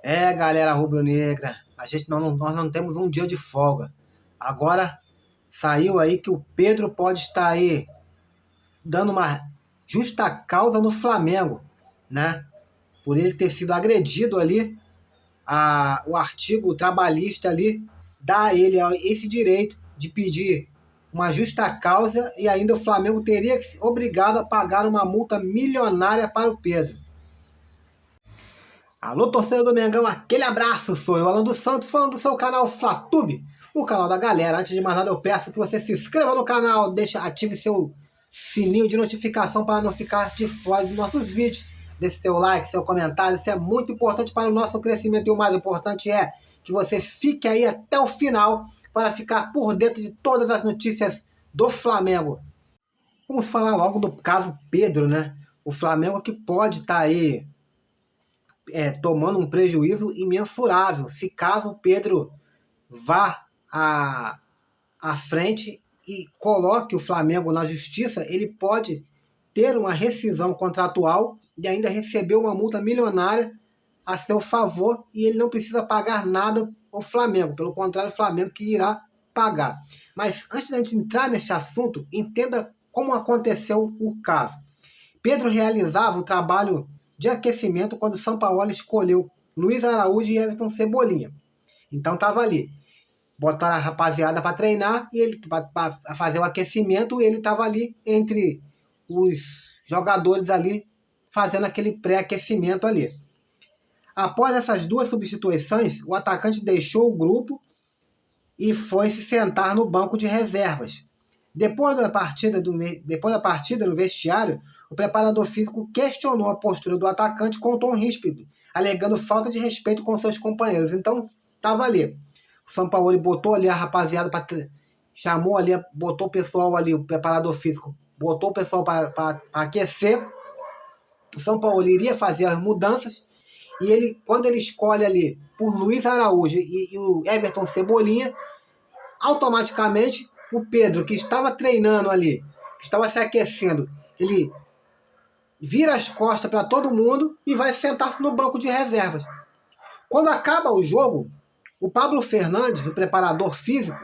É, galera rubro-negra, nós não temos um dia de folga. Agora saiu aí que o Pedro pode estar aí dando uma justa causa no Flamengo, né? Por ele ter sido agredido ali, o artigo trabalhista ali dá a ele esse direito de pedir uma justa causa e ainda o Flamengo teria que ser obrigado a pagar uma multa milionária para o Pedro. Alô, torcedor do Mengão, aquele abraço, sou eu, Alan dos Santos, falando do seu canal Flatube, o canal da galera. Antes de mais nada, eu peço que você se inscreva no canal, ative seu sininho de notificação para não ficar de fora dos nossos vídeos. Deixe seu like, seu comentário, isso é muito importante para o nosso crescimento e o mais importante é que você fique aí até o final para ficar por dentro de todas as notícias do Flamengo. Vamos falar logo do caso Pedro, né? O Flamengo que pode estar aí tomando um prejuízo imensurável, se caso o Pedro vá à frente e coloque o Flamengo na justiça, ele pode ter uma rescisão contratual e ainda receber uma multa milionária a seu favor e ele não precisa pagar nada ao Flamengo, pelo contrário, o Flamengo que irá pagar. Mas antes da gente entrar nesse assunto, entenda como aconteceu o caso. Pedro realizava o trabalho de aquecimento quando o São Paulo escolheu Luiz Araújo e Everton Cebolinha. Então estava ali. Botaram a rapaziada para treinar e ele para fazer o aquecimento, e ele estava ali entre os jogadores ali fazendo aquele pré-aquecimento ali. Após essas duas substituições, o atacante deixou o grupo e foi se sentar no banco de reservas. Depois da partida no vestiário, o preparador físico questionou a postura do atacante com tom ríspido, alegando falta de respeito com seus companheiros. Então, estava ali. O São Paulo botou ali a rapaziada, chamou ali, botou o pessoal ali, o preparador físico, botou o pessoal para aquecer. O São Paulo iria fazer as mudanças e ele, quando ele escolhe ali por Luiz Araújo e o Everton Cebolinha, automaticamente o Pedro, que estava treinando ali, que estava se aquecendo, ele vira as costas para todo mundo e vai sentar-se no banco de reservas. Quando acaba o jogo, o Pablo Fernandes, o preparador físico,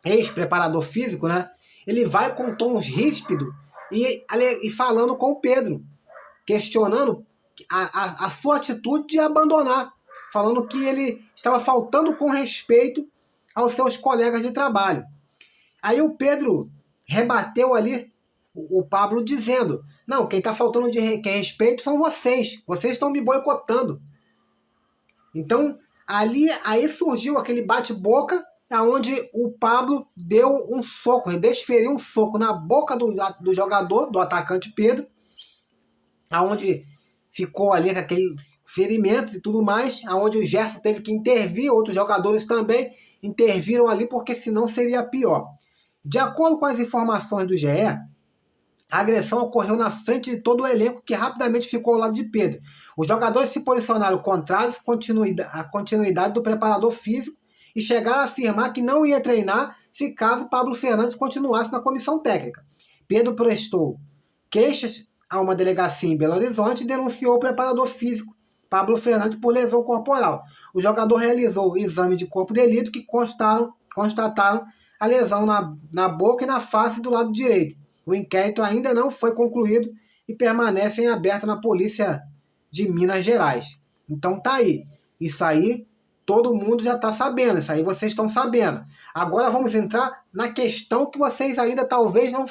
ex-preparador físico, né? Ele vai com tons ríspidos e falando com o Pedro, questionando a sua atitude de abandonar, falando que ele estava faltando com respeito aos seus colegas de trabalho. Aí o Pedro rebateu ali o Pablo dizendo: não, quem está faltando de respeito são vocês estão me boicotando. Então, aí surgiu aquele bate-boca, onde o Pablo deu um soco, desferiu um soco na boca do jogador, do atacante Pedro, aonde ficou ali com aqueles ferimentos e tudo mais, aonde o Gerson teve que intervir, outros jogadores também interviram ali, porque senão seria pior. De acordo com as informações do GE, a agressão ocorreu na frente de todo o elenco, que rapidamente ficou ao lado de Pedro. Os jogadores se posicionaram contrários à continuidade do preparador físico e chegaram a afirmar que não ia treinar se caso Pablo Fernandes continuasse na comissão técnica. Pedro prestou queixas a uma delegacia em Belo Horizonte e denunciou o preparador físico Pablo Fernandes por lesão corporal. O jogador realizou o exame de corpo de delito que constataram a lesão na boca e na face do lado direito. O inquérito ainda não foi concluído e permanece em aberto na Polícia de Minas Gerais. Então tá aí. Isso aí todo mundo já está sabendo. Isso aí vocês estão sabendo. Agora vamos entrar na questão que vocês ainda talvez não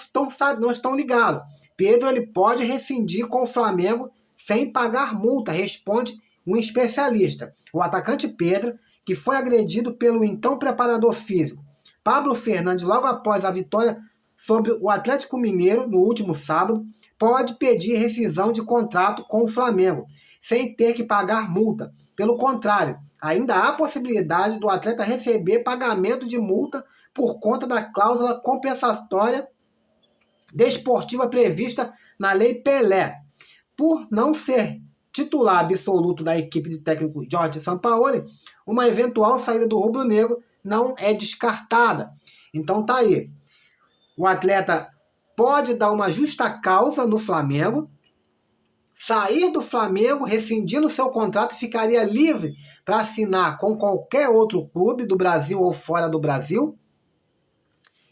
estão ligados. Pedro ele pode rescindir com o Flamengo sem pagar multa, responde um especialista. O atacante Pedro, que foi agredido pelo então preparador físico Pablo Fernandes logo após a vitória sobre o Atlético Mineiro no último sábado, pode pedir rescisão de contrato com o Flamengo, sem ter que pagar multa. Pelo contrário, ainda há possibilidade do atleta receber pagamento de multa por conta da cláusula compensatória desportiva prevista na Lei Pelé. Por não ser titular absoluto da equipe de técnico Jorge Sampaoli, uma eventual saída do rubro-negro não é descartada. Então tá aí. O atleta pode dar uma justa causa no Flamengo, sair do Flamengo, rescindindo seu contrato, ficaria livre para assinar com qualquer outro clube do Brasil ou fora do Brasil,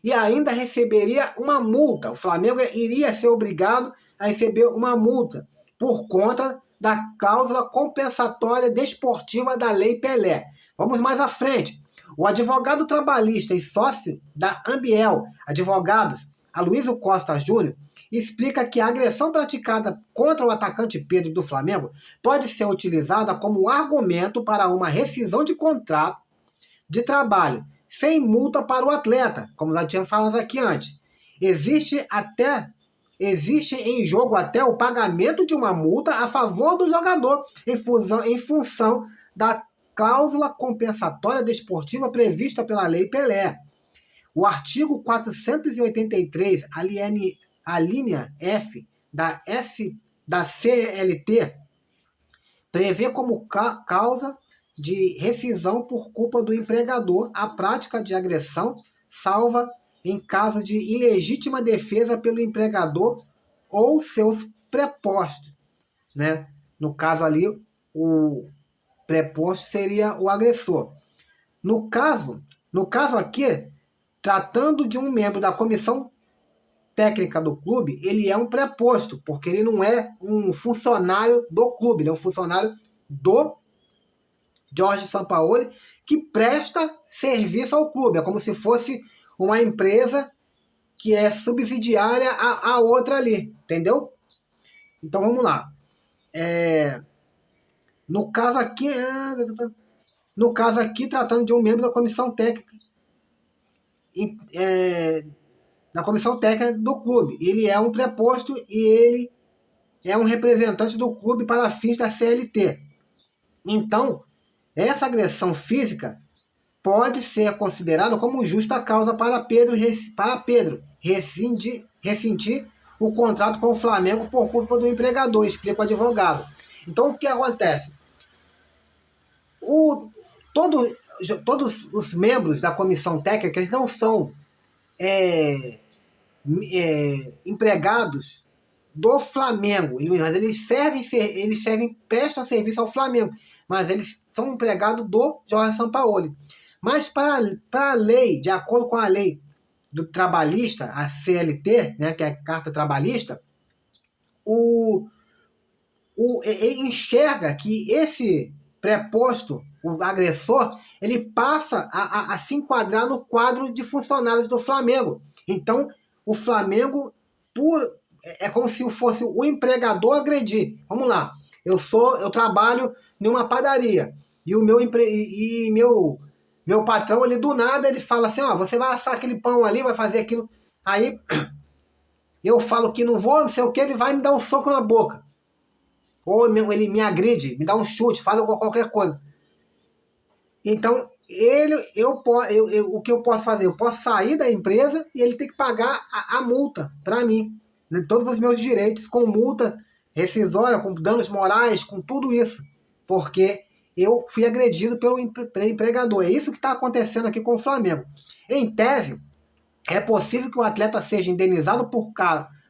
e ainda receberia uma multa. O Flamengo iria ser obrigado a receber uma multa por conta da cláusula compensatória desportiva da Lei Pelé. Vamos mais à frente. O advogado trabalhista e sócio da Ambiel Advogados, Aloysio Costa Júnior, explica que a agressão praticada contra o atacante Pedro do Flamengo pode ser utilizada como argumento para uma rescisão de contrato de trabalho, sem multa para o atleta, como já tinha falado aqui antes. Existe em jogo até o pagamento de uma multa a favor do jogador, em função da cláusula compensatória desportiva prevista pela Lei Pelé. O artigo 483, a linha F da CLT, prevê como causa de rescisão por culpa do empregador a prática de agressão, salva em caso de ilegítima defesa pelo empregador ou seus prepostos, né? No caso ali, o preposto seria o agressor. No caso aqui, tratando de um membro da comissão técnica do clube, ele é um preposto, porque ele não é um funcionário do clube, ele é um funcionário do Jorge Sampaoli, que presta serviço ao clube. É como se fosse uma empresa que é subsidiária a outra ali, entendeu? Então vamos lá. No caso aqui, tratando de um membro da comissão técnica, do clube. Ele é um preposto e ele é um representante do clube para fins da CLT. Então, essa agressão física pode ser considerada como justa causa para Pedro rescindir o contrato com o Flamengo por culpa do empregador, explica o advogado. Então, o que acontece? Todos os membros da comissão técnica, eles não são empregados do Flamengo, mas eles prestam serviço ao Flamengo, mas eles são empregados do Jorge Sampaoli. Mas para a lei, de acordo com a lei do trabalhista, a CLT, né, que é a Carta Trabalhista, ele enxerga que esse preposto, o agressor, ele passa a se enquadrar no quadro de funcionários do Flamengo. Então, o Flamengo é como se fosse o empregador agredir. Vamos lá, eu trabalho em uma padaria e meu patrão, ele do nada, ele fala assim, você vai assar aquele pão ali, vai fazer aquilo. Aí eu falo que não vou, não sei o que, ele vai me dar um soco na boca. Ou ele me agride, me dá um chute, faz qualquer coisa. Então, o que eu posso fazer? Eu posso sair da empresa e ele tem que pagar a multa para mim. Né? Todos os meus direitos, com multa rescisória, com danos morais, com tudo isso. Porque eu fui agredido pelo empregador. É isso que está acontecendo aqui com o Flamengo. Em tese, é possível que o atleta seja indenizado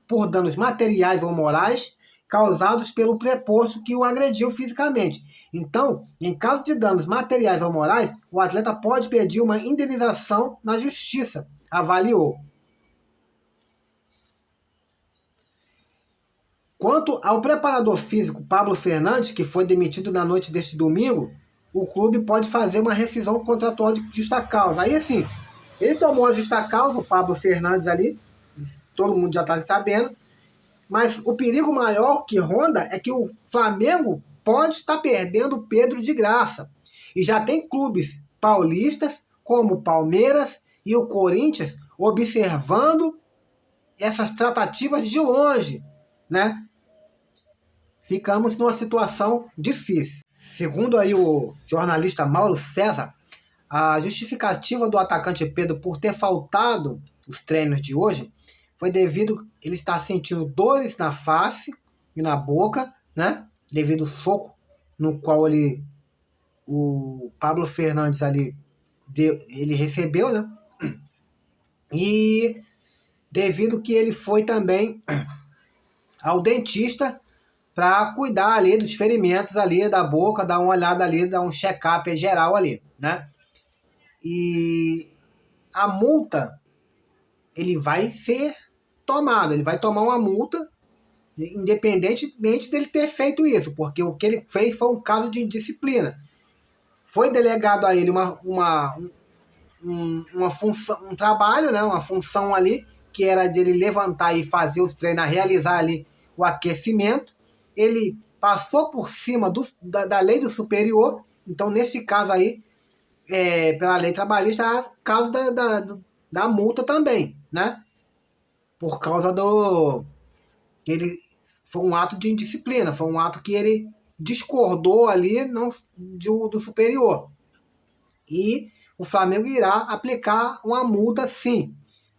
por danos materiais ou morais causados pelo preposto que o agrediu fisicamente. Então, em caso de danos materiais ou morais, o atleta pode pedir uma indenização na justiça, avaliou. Quanto ao preparador físico Pablo Fernandes, que foi demitido na noite deste domingo, o clube pode fazer uma rescisão contratual de justa causa. Aí, assim, ele tomou a justa causa, o Pablo Fernandes ali, todo mundo já está sabendo, mas o perigo maior que ronda é que o Flamengo pode estar perdendo o Pedro de graça. E já tem clubes paulistas, como o Palmeiras e o Corinthians, observando essas tratativas de longe, né? Ficamos numa situação difícil. Segundo aí o jornalista Mauro César, a justificativa do atacante Pedro por ter faltado os treinos de hoje foi devido a ele estar sentindo dores na face e na boca, né? Devido ao soco no qual o Pablo Fernandes ali ele recebeu, né? E devido que ele foi também ao dentista para cuidar ali dos ferimentos ali da boca, dar uma olhada ali, dar um check-up geral ali, né? E a multa, ele vai ser tomado, ele vai tomar uma multa, independentemente dele ter feito isso, porque o que ele fez foi um caso de indisciplina. Foi delegado a ele uma função, um trabalho, né, uma função ali, que era de ele levantar e fazer os treinos, realizar ali o aquecimento. Ele passou por cima da lei do superior, então nesse caso aí, pela lei trabalhista, há caso da multa também, né? Por causa do... ele foi um ato de indisciplina, foi um ato que ele discordou ali do superior. E o Flamengo irá aplicar uma multa, sim.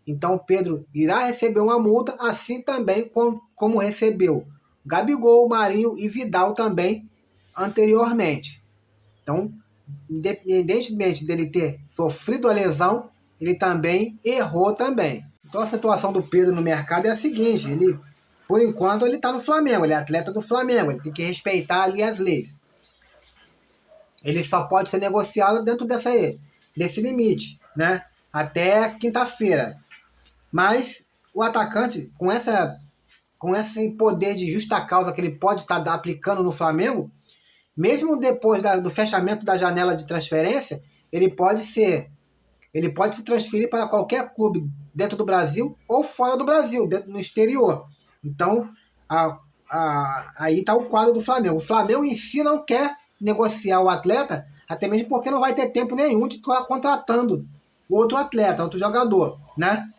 Então o Pedro irá receber uma multa, assim também como recebeu Gabigol, Marinho e Vidal também anteriormente. Então, independentemente dele ter sofrido a lesão, ele também errou também. Então a situação do Pedro no mercado é a seguinte, ele, por enquanto ele está no Flamengo, ele é atleta do Flamengo, ele tem que respeitar ali as leis. Ele só pode ser negociado dentro desse limite, né? Até quinta-feira. Mas o atacante, com esse poder de justa causa que ele pode estar aplicando no Flamengo, mesmo depois do fechamento da janela de transferência, ele pode se transferir para qualquer clube dentro do Brasil ou fora do Brasil, no exterior. Então, aí está o quadro do Flamengo. O Flamengo em si não quer negociar o atleta, até mesmo porque não vai ter tempo nenhum de estar contratando o outro atleta, outro jogador, né?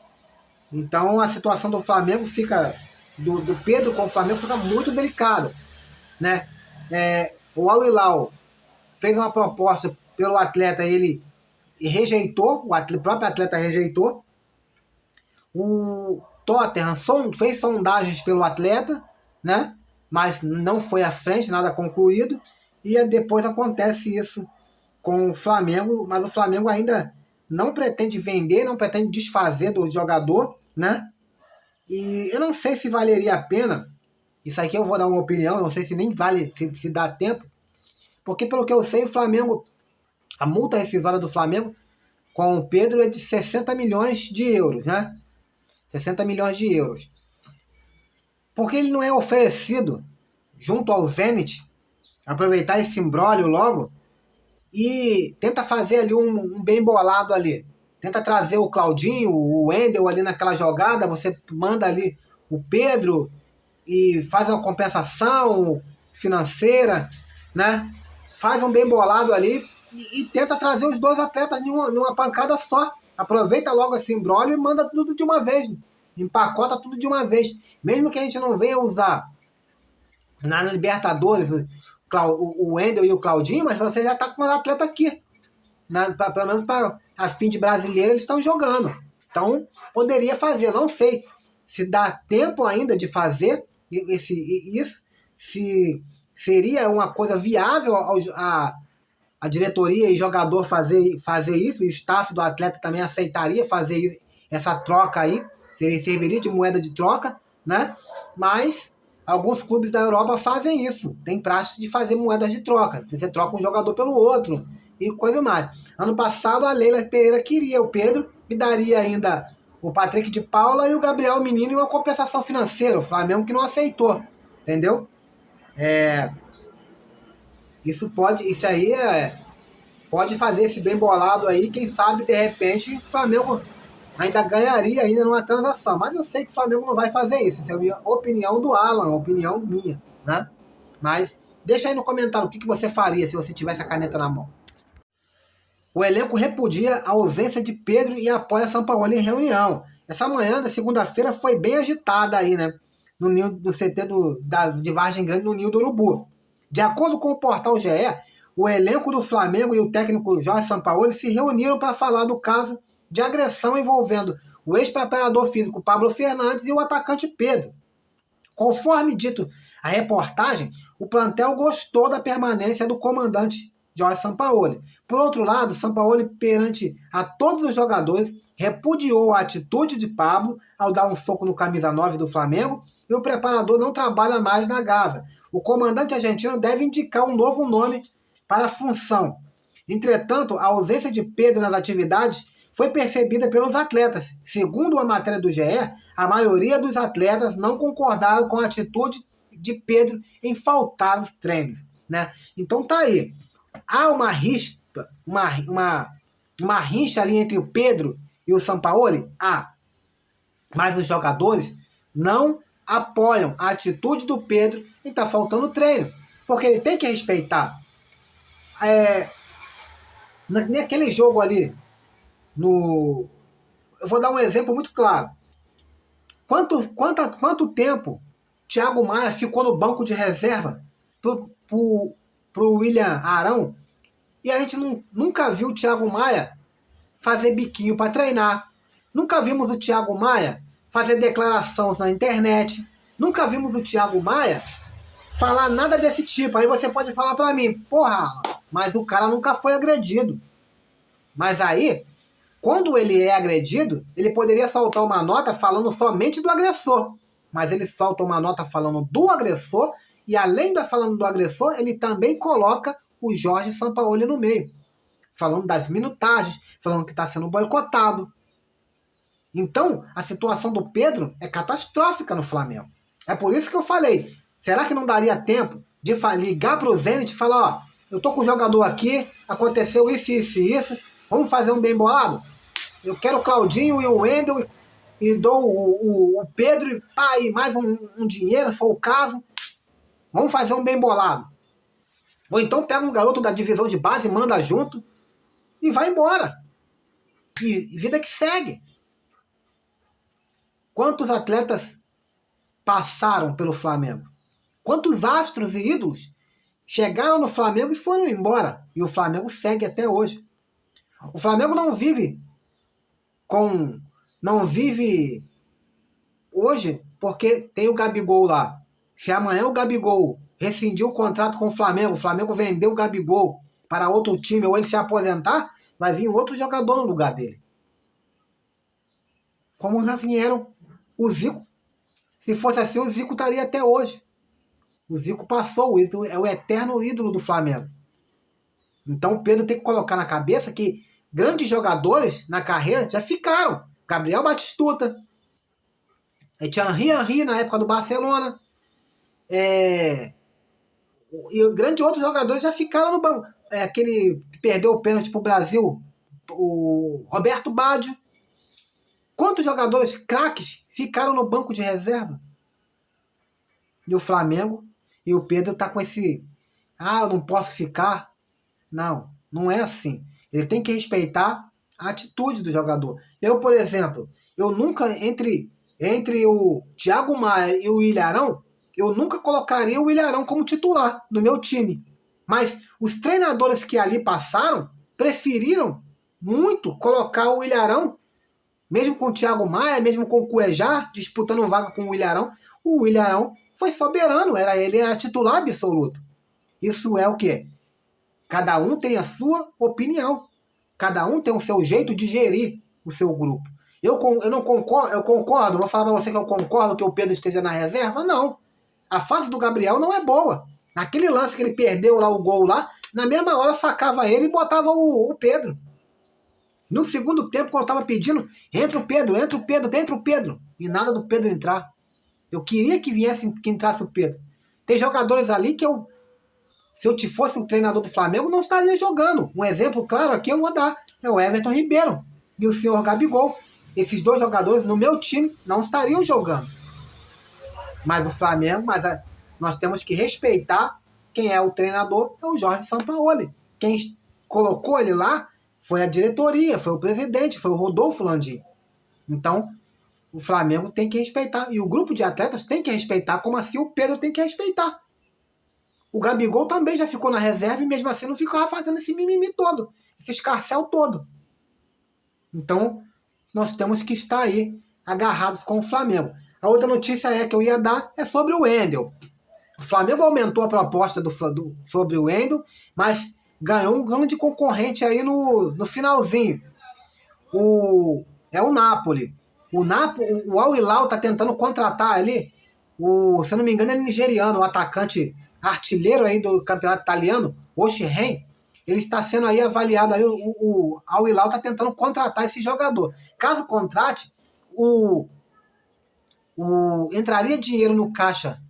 Então a situação do Flamengo fica, do Pedro com o Flamengo fica muito delicada, né? O Al Hilal fez uma proposta pelo atleta, ele rejeitou, o próprio atleta rejeitou. O Tottenham fez sondagens pelo atleta, né? Mas não foi à frente, nada concluído. E depois acontece isso com o Flamengo, mas o Flamengo ainda não pretende vender, não pretende desfazer do jogador, né? E eu não sei se valeria a pena, isso aqui eu vou dar uma opinião, não sei se nem vale, se dá tempo, porque pelo que eu sei, o Flamengo, a multa rescisória do Flamengo com o Pedro é de 60 milhões de euros, né? 60 milhões de euros. Porque ele não é oferecido junto ao Zenit, aproveitar esse imbróglio logo e tenta fazer ali um bem bolado ali. Tenta trazer o Claudinho, o Wendel ali naquela jogada, você manda ali o Pedro e faz uma compensação financeira, né? Faz um bem bolado ali e tenta trazer os dois atletas numa pancada só. Aproveita logo esse imbróglio e manda tudo de uma vez. Empacota tudo de uma vez. Mesmo que a gente não venha usar na Libertadores o Wendel e o Claudinho, mas você já está com os atletas aqui. Pelo menos para a fim de brasileiro eles estão jogando. Então poderia fazer. Não sei se dá tempo ainda de fazer isso, se seria uma coisa viável a diretoria e jogador fazer isso, e o staff do atleta também aceitaria fazer essa troca aí, serviria de moeda de troca, né? Mas alguns clubes da Europa fazem isso, tem prática de fazer moedas de troca, você troca um jogador pelo outro e coisa mais. Ano passado a Leila Pereira queria o Pedro e daria ainda o Patrick de Paula e o Gabriel Menino em uma compensação financeira, o Flamengo que não aceitou, entendeu? Isso aí pode fazer esse bem bolado aí, quem sabe de repente o Flamengo ainda ganharia ainda numa transação, mas eu sei que o Flamengo não vai fazer isso, essa é a minha opinião do Alan, opinião minha, né? Mas deixa aí no comentário o que você faria se você tivesse a caneta na mão. O elenco repudia a ausência de Pedro e apoia Sampaoli em reunião. Essa manhã da segunda-feira foi bem agitada aí, né? No CT de Vargem Grande, no Ninho do Urubu. De acordo com o portal GE, o elenco do Flamengo e o técnico Jorge Sampaoli se reuniram para falar do caso de agressão envolvendo o ex-preparador físico Pablo Fernandes e o atacante Pedro. Conforme dito a reportagem, o plantel gostou da permanência do comandante Jorge Sampaoli. Por outro lado, Sampaoli, perante a todos os jogadores, repudiou a atitude de Pablo ao dar um soco no camisa 9 do Flamengo e o preparador não trabalha mais na Gávea. o comandante argentino deve indicar um novo nome para a função. Entretanto, a ausência de Pedro nas atividades foi percebida pelos atletas. Segundo a matéria do GE, a maioria dos atletas não concordaram com a atitude de Pedro em faltar os treinos, né? Então tá aí. Há uma rixa ali entre o Pedro e o Sampaoli? Há. Mas os jogadores não apoiam a atitude do Pedro em estar faltando treino. Porque ele tem que respeitar. Naquele jogo ali, eu vou dar um exemplo muito claro. Quanto tempo Thiago Maia ficou no banco de reserva pro William Arão? E a gente nunca viu o Thiago Maia fazer biquinho para treinar. Nunca vimos o Thiago Maia fazer declarações na internet. Nunca vimos o Thiago Maia falar nada desse tipo. Aí você pode falar para mim, porra, mas o cara nunca foi agredido. Mas aí, quando ele é agredido, ele poderia soltar uma nota falando somente do agressor. Mas ele solta uma nota falando do agressor e além de falando do agressor, ele também coloca o Jorge Sampaoli no meio. Falando das minutagens, falando que está sendo boicotado. Então, a situação do Pedro é catastrófica no Flamengo. É por isso que eu falei, será que não daria tempo de ligar para o Zenit e falar, ó, eu tô com o jogador aqui, aconteceu isso, isso e isso, vamos fazer um bem bolado? Eu quero o Claudinho e o Wendel e dou o Pedro e pá, e mais um dinheiro, se for o caso. Vamos fazer um bem bolado. Ou então pega um garoto da divisão de base, manda junto e vai embora. E vida que segue. Quantos atletas passaram pelo Flamengo? Quantos astros e ídolos chegaram no Flamengo e foram embora? E o Flamengo segue até hoje. O Flamengo não vive hoje porque tem o Gabigol lá. Se amanhã o Gabigol rescindiu o contrato com o Flamengo vendeu o Gabigol para outro time ou ele se aposentar, vai vir outro jogador no lugar dele. Como já vieram o Zico. Se fosse assim, o Zico estaria até hoje. O Zico passou, é o eterno ídolo do Flamengo. Então o Pedro tem que colocar na cabeça que grandes jogadores na carreira já ficaram. Gabriel Batistuta, Thierry Henry na época do Barcelona, e grandes outros jogadores já ficaram no banco. Aquele que perdeu o pênalti pro Brasil, o Roberto Baggio. Quantos jogadores craques ficaram no banco de reserva? E o Flamengo e o Pedro tá com esse... eu não posso ficar. Não, não é assim. Ele tem que respeitar a atitude do jogador. Eu, por exemplo, eu nunca, entre o Thiago Maia e o William Arão, eu nunca colocaria o William Arão como titular no meu time. Mas os treinadores que ali passaram preferiram muito colocar o William Arão, mesmo com o Thiago Maia, mesmo com o Cuejá, disputando vaga com o William Arão. O William Arão foi soberano, ele era titular absoluto. Isso é o quê? Cada um tem a sua opinião. Cada um tem o seu jeito de gerir o seu grupo. Eu não concordo, eu concordo, vou falar para você que eu concordo que o Pedro esteja na reserva? Não. A fase do Gabriel não é boa. Naquele lance que ele perdeu lá o gol lá, na mesma hora sacava ele e botava o Pedro. No segundo tempo, quando eu estava pedindo, entra o Pedro. E nada do Pedro entrar. Eu queria que entrasse o Pedro. Tem jogadores ali que se eu fosse o treinador do Flamengo, não estaria jogando. Um exemplo claro aqui eu vou dar. É o Everton Ribeiro e o senhor Gabigol. Esses dois jogadores no meu time não estariam jogando. Mas o Flamengo, nós temos que respeitar quem é o treinador, é o Jorge Sampaoli. Quem colocou ele lá foi a diretoria, foi o presidente, foi o Rodolfo Landim. Então, o Flamengo tem que respeitar. E o grupo de atletas tem que respeitar, como assim o Pedro tem que respeitar. O Gabigol também já ficou na reserva e mesmo assim não ficava fazendo esse mimimi todo, esse escarcel todo. Então, nós temos que estar aí agarrados com o Flamengo. A outra notícia que eu ia dar é sobre o Wendel. O Flamengo aumentou a proposta sobre o Wendel, mas ganhou um grande concorrente aí no finalzinho. É o Napoli. O Al Hilal está tentando contratar ali se eu não me engano, ele é nigeriano, o atacante artilheiro aí do campeonato italiano, Osimhen, ele está sendo aí avaliado, aí o Al Hilal está tentando contratar esse jogador. Caso contrate, entraria dinheiro no caixa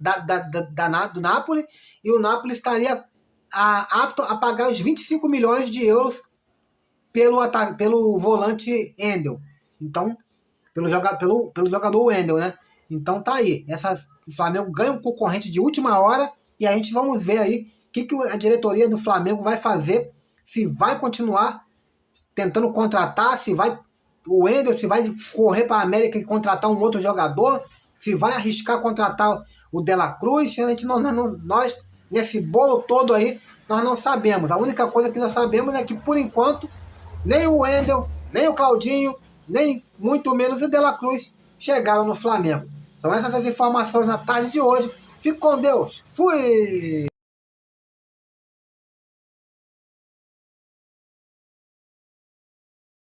do Napoli e o Napoli estaria apto a pagar os 25 milhões de euros pelo volante Wendel. Então, pelo jogador Wendel, né? Então tá aí. O Flamengo ganha um concorrente de última hora e a gente vamos ver aí o que a diretoria do Flamengo vai fazer, se vai continuar tentando contratar, o Wendel se vai correr para a América e contratar um outro jogador, se vai arriscar contratar o De La Cruz. A gente nós, nesse bolo todo aí, nós não sabemos. A única coisa que nós sabemos é que, por enquanto, nem o Wendel, nem o Claudinho, nem muito menos o De La Cruz chegaram no Flamengo. São essas as informações na tarde de hoje. Fique com Deus. Fui!